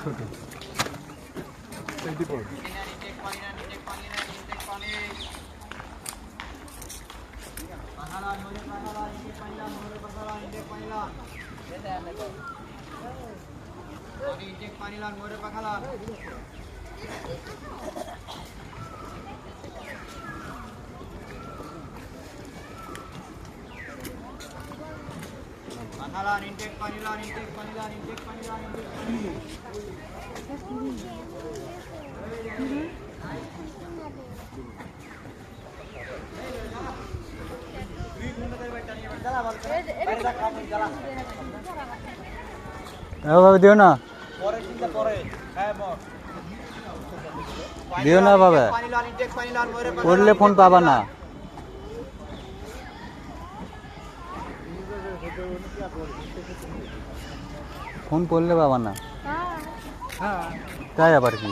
ছোট এইটি পড় বাবা দিও না দিও না বাবা করলে ফোন পাবা না ফোন করলে পাবা না তাই আবার কি